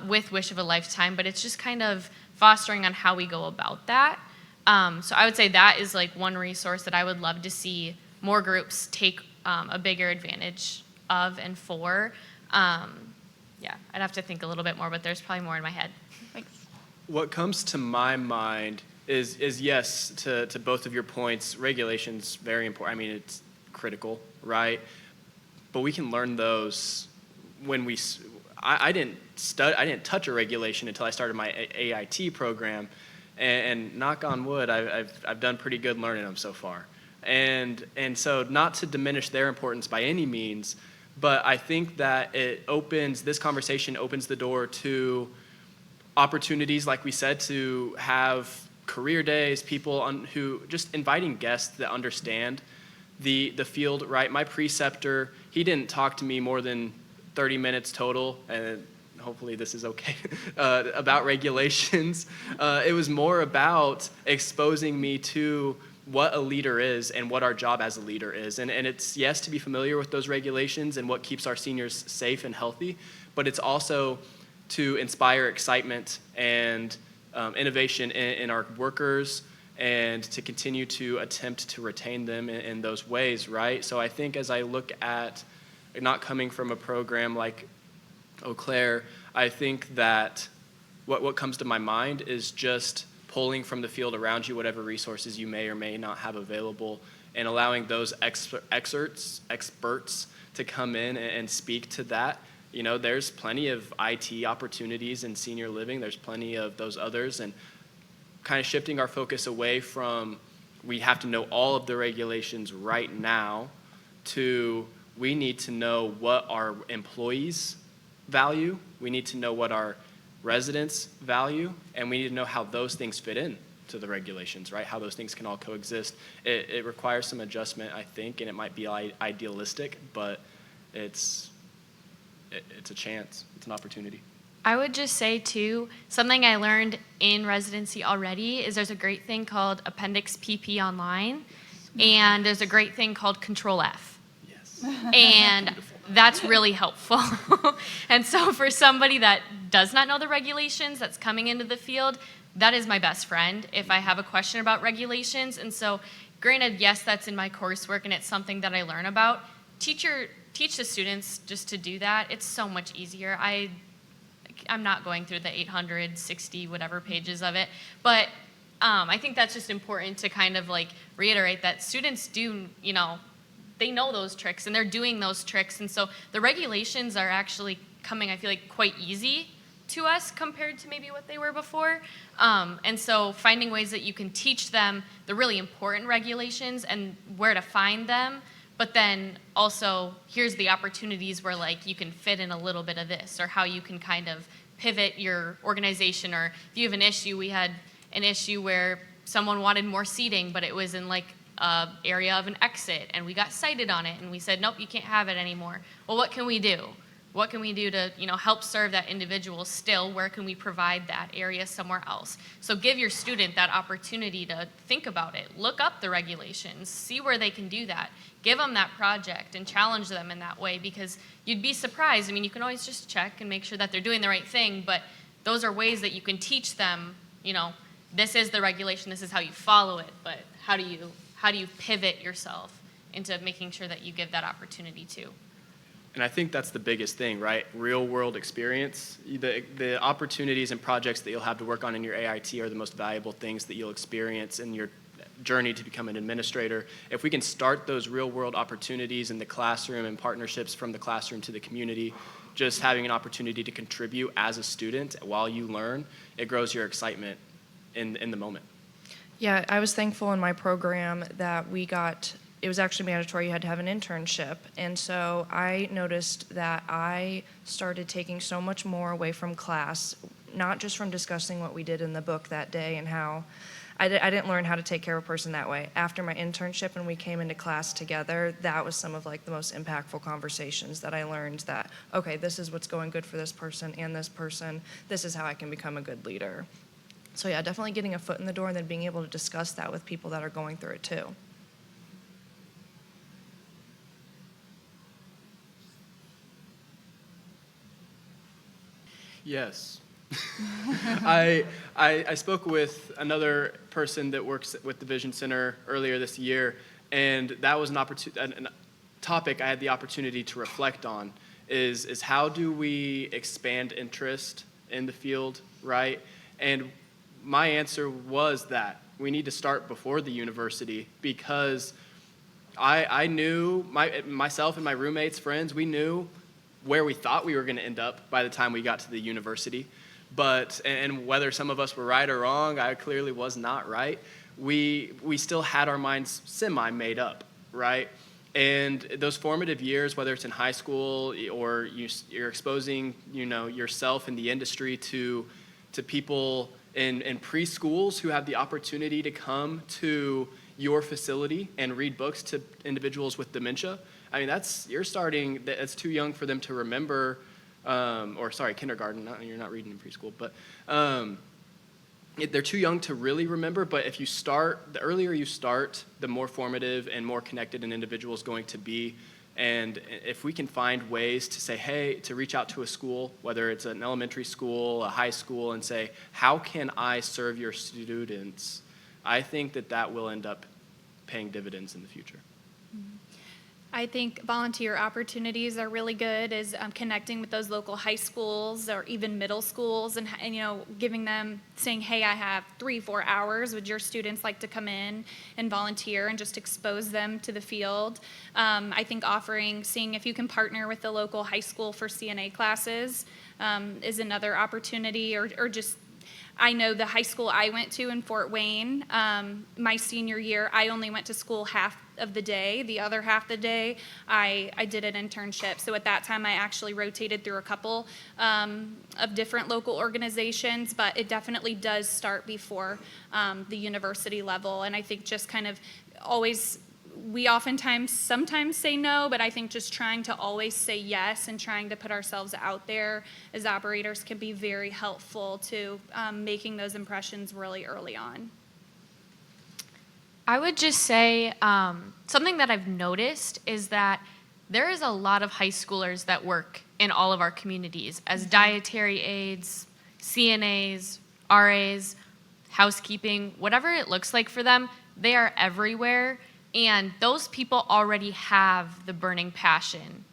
with Wish of a Lifetime, but it's just kind of fostering on how we go about that. So I would say that is like one resource that I would love to see more groups take a bigger advantage of and for. Yeah, I'd have to think a little bit more, but there's probably more in my head. Thanks. What comes to my mind is yes, to both of your points, regulation's very important. I mean, it's critical, right? But we can learn those when I didn't touch a regulation until I started my AIT program, and knock on wood, I've done pretty good learning them so far. And so not to diminish their importance by any means, but I think that this conversation opens the door to opportunities, like we said, to have career days, people who just inviting guests that understand the field, right? My preceptor, he didn't talk to me more than 30 minutes total, and hopefully this is okay, about regulations. It was more about exposing me to what a leader is and what our job as a leader is. And it's, yes, to be familiar with those regulations and what keeps our seniors safe and healthy, but it's also to inspire excitement and innovation in our workers and to continue to attempt to retain them in those ways, right? So I think as I look at not coming from a program like Eau Claire, I think that what comes to my mind is just pulling from the field around you whatever resources you may or may not have available and allowing those experts to come in and speak to that. There's plenty of IT opportunities in senior living. There's plenty of those others, and kind of shifting our focus away from we have to know all of the regulations right now to we need to know what our employees value, we need to know what our residents value, and we need to know how those things fit in to the regulations, right? How those things can all coexist. It requires some adjustment, I think, and it might be idealistic, but it's a chance. It's an opportunity. I would just say, too, something I learned in residency already is there's a great thing called Appendix PP online, and there's a great thing called Control F. Yes. And that's really helpful. And so for somebody that does not know the regulations, that's coming into the field, that is my best friend if I have a question about regulations. And so granted, yes, that's in my coursework and it's something that I learn about. Teach the students just to do that. It's so much easier. I'm not going through the 860 whatever pages of it, but I think that's just important to kind of like reiterate that students do, they know those tricks and they're doing those tricks. And so the regulations are actually coming, I feel like, quite easy to us compared to maybe what they were before. And so finding ways that you can teach them the really important regulations and where to find them, but then also here's the opportunities where like you can fit in a little bit of this, or how you can kind of pivot your organization. Or if you have an issue, we had an issue where someone wanted more seating, but it was in like a area of an exit, and we got cited on it, and we said, nope, you can't have it anymore. Well, what can we do? What can we do to, help serve that individual still? Where can we provide that area somewhere else? So give your student that opportunity to think about it. Look up the regulations. See where they can do that. Give them that project and challenge them in that way, because you'd be surprised. I mean, you can always just check and make sure that they're doing the right thing, but those are ways that you can teach them, this is the regulation, this is how you follow it, but how do you pivot yourself into making sure that you give that opportunity to? And I think that's the biggest thing, right? Real world experience. The opportunities and projects that you'll have to work on in your AIT are the most valuable things that you'll experience in your journey to become an administrator. If we can start those real world opportunities in the classroom and partnerships from the classroom to the community, just having an opportunity to contribute as a student while you learn, it grows your excitement in the moment. Yeah, I was thankful in my program that it was actually mandatory, you had to have an internship. And so I noticed that I started taking so much more away from class, not just from discussing what we did in the book that day and how I didn't learn how to take care of a person that way. After my internship and we came into class together, that was some of like the most impactful conversations that I learned that, okay, this is what's going good for this person and this person. This is how I can become a good leader. So yeah, definitely getting a foot in the door and then being able to discuss that with people that are going through it too. Yes. I spoke with another person that works with the Vision Center earlier this year, and that was a topic I had the opportunity to reflect on, is how do we expand interest in the field, right? And my answer was that we need to start before the university, because I knew, myself and my roommates, friends, we knew where we thought we were going to end up by the time we got to the university. But, and whether some of us were right or wrong, I clearly was not right, we still had our minds semi-made up, right? And those formative years, whether it's in high school or you're exposing, yourself in the industry to people in preschools who have the opportunity to come to your facility and read books to individuals with dementia. I mean, that's too young for them to remember, kindergarten, you're not reading in preschool, but they're too young to really remember. But if you the earlier you start, the more formative and more connected an individual is going to be. And if we can find ways to say, hey, to reach out to a school, whether it's an elementary school, a high school, and say, how can I serve your students? I think that will end up paying dividends in the future. I think volunteer opportunities are really good, is connecting with those local high schools or even middle schools and giving them, saying, hey, I have 3-4 hours. Would your students like to come in and volunteer, and just expose them to the field? I think seeing if you can partner with the local high school for CNA classes is another opportunity, or just, I know the high school I went to in Fort Wayne, my senior year, I only went to school half of the day. The other half of the day, I did an internship. So at that time, I actually rotated through a couple of different local organizations, but it definitely does start before the university level. And I think just kind of we sometimes say no, but I think just trying to always say yes and trying to put ourselves out there as operators can be very helpful to making those impressions really early on. I would just say something that I've noticed is that there is a lot of high schoolers that work in all of our communities as dietary aides, CNAs, RAs, housekeeping, whatever it looks like for them, they are everywhere. And those people already have the burning passion.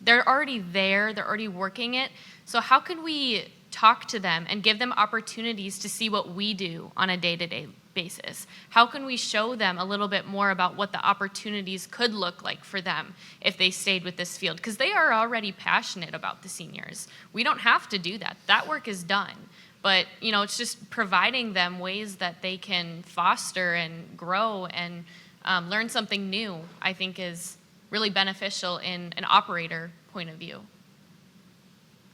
They're already there, they're already working it. So how can we talk to them and give them opportunities to see what we do on a day-to-day basis? How can we show them a little bit more about what the opportunities could look like for them if they stayed with this field? Because they are already passionate about the seniors. We don't have to do that. That work is done. But, it's just providing them ways that they can foster and grow and learn something new, I think is really beneficial in an operator point of view.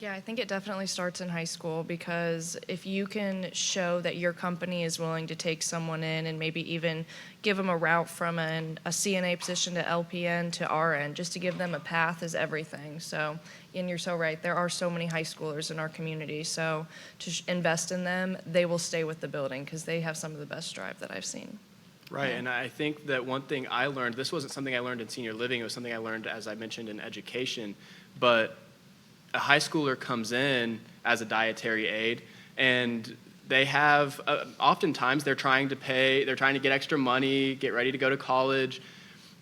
Yeah, I think it definitely starts in high school, because if you can show that your company is willing to take someone in and maybe even give them a route from a CNA position to LPN to RN, just to give them a path is everything. So, and you're so right, there are so many high schoolers in our community, so to invest in them, they will stay with the building because they have some of the best drive that I've seen. Right, and I think that one thing I learned, this wasn't something I learned in senior living, it was something I learned, as I mentioned, in education, but a high schooler comes in as a dietary aide, and they have, oftentimes they're trying to get extra money, get ready to go to college,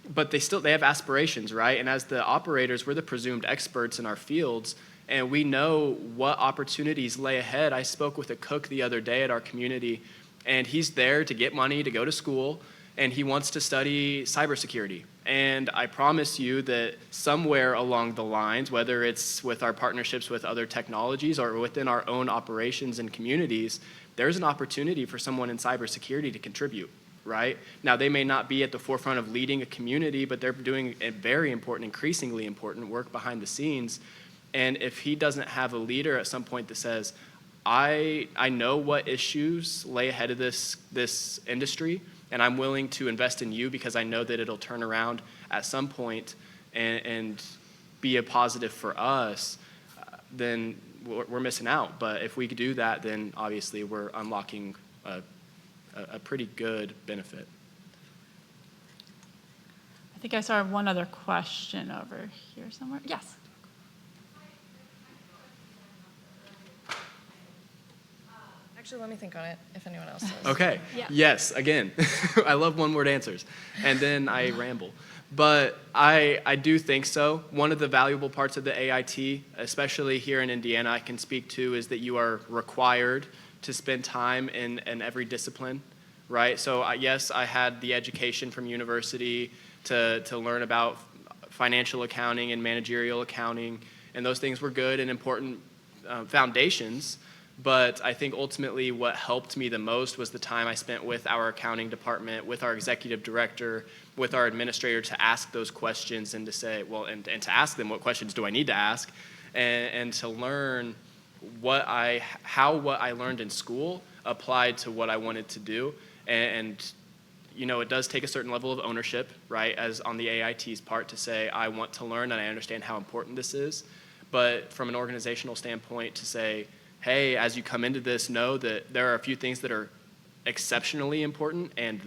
but they have aspirations, right? And as the operators, we're the presumed experts in our fields, and we know what opportunities lay ahead. I spoke with a cook the other day at our community, and he's there to get money to go to school, and he wants to study cybersecurity. And I promise you that somewhere along the lines, whether it's with our partnerships with other technologies or within our own operations and communities, there's an opportunity for someone in cybersecurity to contribute, right? Now, they may not be at the forefront of leading a community, but they're doing a very important, increasingly important work behind the scenes. And if he doesn't have a leader at some point that says, I know what issues lay ahead of this industry, and I'm willing to invest in you because I know that it'll turn around at some point and be a positive for us, then we're missing out. But if we do that, then obviously we're unlocking a pretty good benefit. I think I saw one other question over here somewhere. Yes. Actually, let me think on it if anyone else does. Okay. Yeah. Yes, again. I love one-word answers. And then I ramble. But I do think so. One of the valuable parts of the AIT, especially here in Indiana, I can speak to is that you are required to spend time in every discipline, right? So yes, I had the education from university to learn about financial accounting and managerial accounting, and those things were good and important foundations. But I think ultimately what helped me the most was the time I spent with our accounting department, with our executive director, with our administrator to ask those questions and to say, well, and to ask them what questions do I need to ask, and to learn how what I learned in school applied to what I wanted to do. And you know, it does take a certain level of ownership, right, as on the AIT's part to say, I want to learn and I understand how important this is. But from an organizational standpoint to say, hey, as you come into this, know that there are a few things that are exceptionally important, and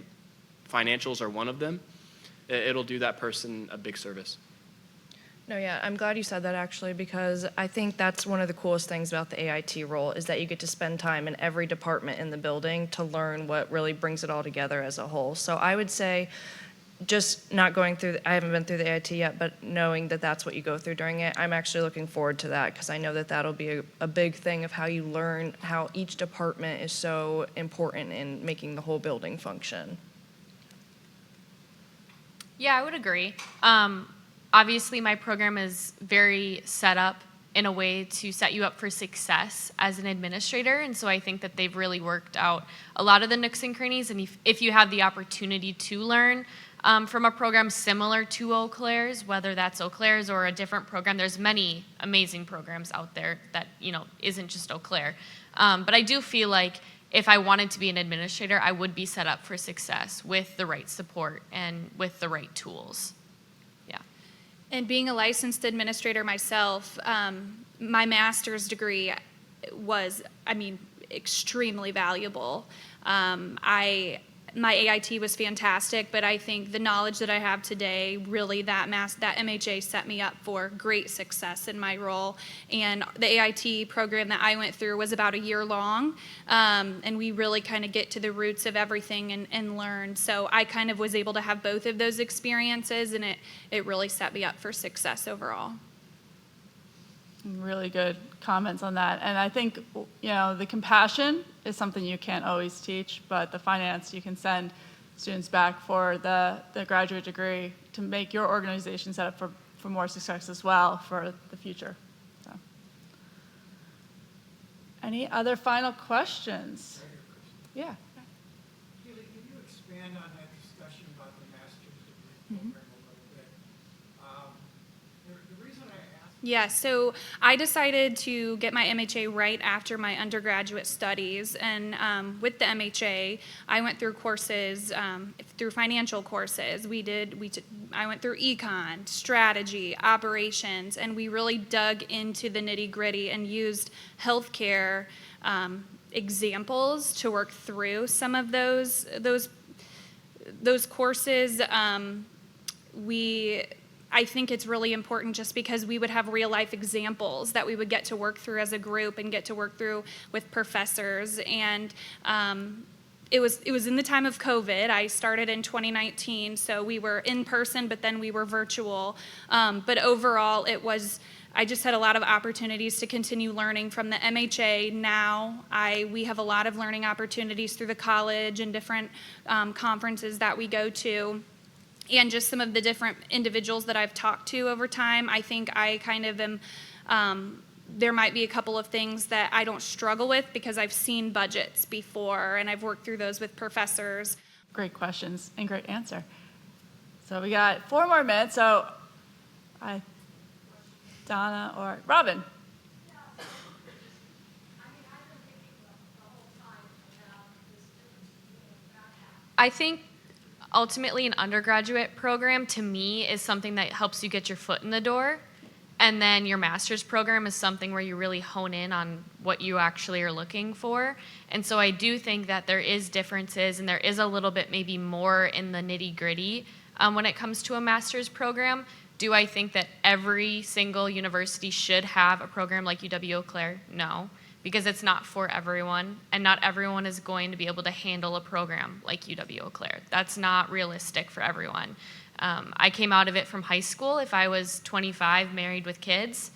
financials are one of them. It'll do that person a big service. No, yeah, I'm glad you said that actually, because I think that's one of the coolest things about the AIT role is that you get to spend time in every department in the building to learn what really brings it all together as a whole. So I would say just not going through, I haven't been through the AIT yet, but knowing that that's what you go through during it, I'm actually looking forward to that because I know that that'll be a big thing of how you learn how each department is so important in making the whole building function. Yeah, I would agree. Obviously, my program is very set up in a way to set you up for success as an administrator, and so I think that they've really worked out a lot of the nooks and crannies, and if you have the opportunity to learn from a program similar to Eau Claire's, whether that's Eau Claire's or a different program, there's many amazing programs out there that, you know, isn't just Eau Claire. But I do feel like if I wanted to be an administrator, I would be set up for success with the right support and with the right tools. Yeah. And being a licensed administrator myself, my master's degree was, extremely valuable. My AIT was fantastic, but I think the knowledge that I have today, really that MHA set me up for great success in my role. And the AIT program that I went through was about a year long, and we really kind of get to the roots of everything and learn. So I kind of was able to have both of those experiences, and it really set me up for success overall. Really good comments on that. And I think, you know, the compassion is something you can't always teach, but the finance, you can send students back for the graduate degree to make your organization set up for more success as well for the future. So. Any other final questions? Yeah. Keely, can you expand on that discussion about the master's degree program a little bit? The reason I asked. Yeah, so I decided to get my MHA right after my undergraduate studies, and with the MHA, I went through courses, through financial courses. I went through econ, strategy, operations, and we really dug into the nitty-gritty and used healthcare examples to work through some of those courses. I think it's really important just because we would have real life examples that we would get to work through as a group and get to work through with professors. And it was in the time of COVID. I started in 2019, so we were in person, but then we were virtual. But overall, I just had a lot of opportunities to continue learning from the MHA. Now we have a lot of learning opportunities through the college and different conferences that we go to. And just some of the different individuals that I've talked to over time, I think I kind of am, there might be a couple of things that I don't struggle with because I've seen budgets before and I've worked through those with professors. Great questions and great answer. So we got 4 more minutes. So Donna or Robin. I think ultimately an undergraduate program to me is something that helps you get your foot in the door. And then your master's program is something where you really hone in on what you actually are looking for. And so I do think that there is differences and there is a little bit maybe more in the nitty gritty when it comes to a master's program. Do I think that every single university should have a program like UW-Eau Claire? No, because it's not for everyone, and not everyone is going to be able to handle a program like UW-Eau Claire. That's not realistic for everyone. I came out of it from high school. If I was 25, married with kids,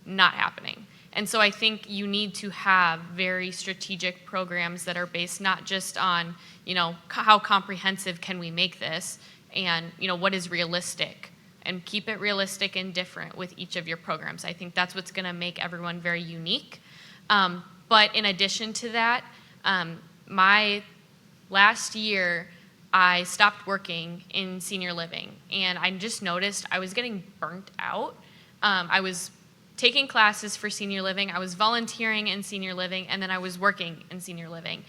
not happening. And so I think you need to have very strategic programs that are based not just on, how comprehensive can we make this, and, what is realistic. And keep it realistic and different with each of your programs. I think that's what's going to make everyone very unique. But in addition to that, my last year, I stopped working in senior living, and I just noticed I was getting burnt out. I was taking classes for senior living, I was volunteering in senior living, and then I was working in senior living.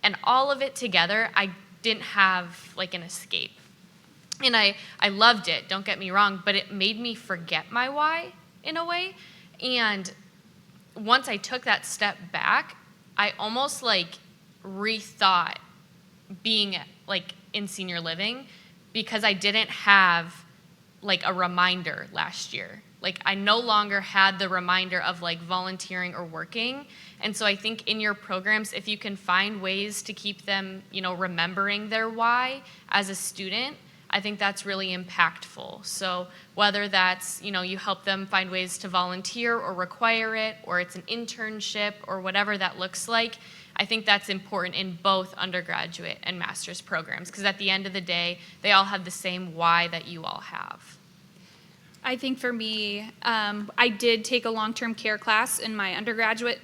And all of it together, I didn't have like an escape. And I loved it, don't get me wrong, but it made me forget my why in a way. And once I took that step back, I almost rethought being in senior living because I didn't have a reminder last year. I no longer had the reminder of volunteering or working. And so I think in your programs, if you can find ways to keep them, remembering their why as a student, I think that's really impactful. So whether that's, you help them find ways to volunteer or require it, or it's an internship or whatever that looks like, I think that's important in both undergraduate and master's programs, because at the end of the day, they all have the same why that you all have. I think for me, I did take a long-term care class in my undergraduate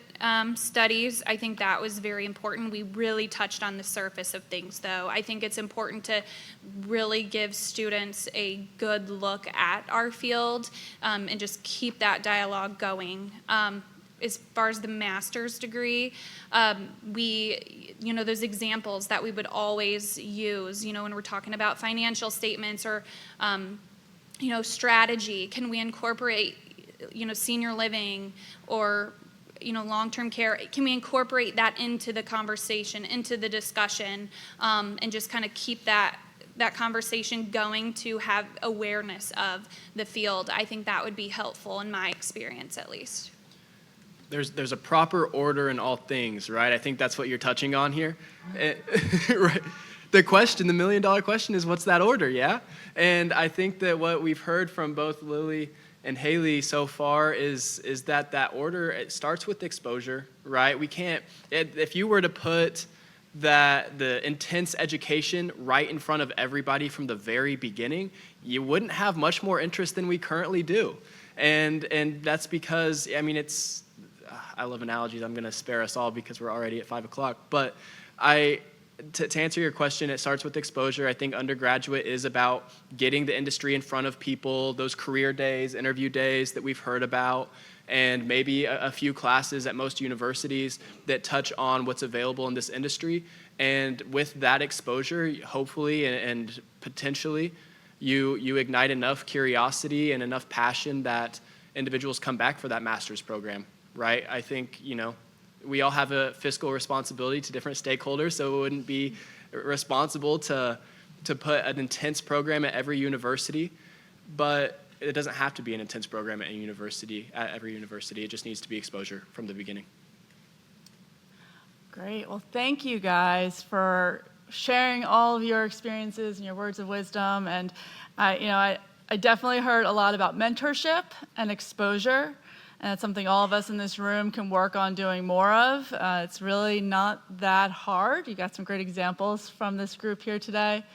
studies. I think that was very important. We really touched on the surface of things, though. I think it's important to really give students a good look at our field and just keep that dialogue going. As far as the master's degree, those examples that we would always use, when we're talking about financial statements or, strategy, can we incorporate, senior living or, long-term care, can we incorporate that into the conversation, into the discussion, and just kind of keep that conversation going to have awareness of the field? I think that would be helpful in my experience, at least. There's a proper order in all things, right? I think that's what you're touching on here. Right. The million-dollar question is, what's that order, yeah? And I think that what we've heard from both Lily and Haley so far is that order, it starts with exposure, right? We can't, if you were to put the intense education right in front of everybody from the very beginning, you wouldn't have much more interest than we currently do. And that's because, I love analogies. I'm going to spare us all because we're already at 5 o'clock. But to answer your question, it starts with exposure. I think undergraduate is about getting the industry in front of people, those career days, interview days that we've heard about, and maybe a few classes at most universities that touch on what's available in this industry. And with that exposure, hopefully and potentially, you ignite enough curiosity and enough passion that individuals come back for that master's program, right? I think, we all have a fiscal responsibility to different stakeholders, so it wouldn't be responsible to put an intense program at every university, but it doesn't have to be an intense program at every university. It just needs to be exposure from the beginning. Great. Well, thank you guys for sharing all of your experiences and your words of wisdom. And I definitely heard a lot about mentorship and exposure. And it's something all of us in this room can work on doing more of. It's really not that hard. You got some great examples from this group here today.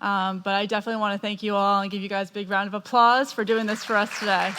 But I definitely want to thank you all and give you guys a big round of applause for doing this for us today.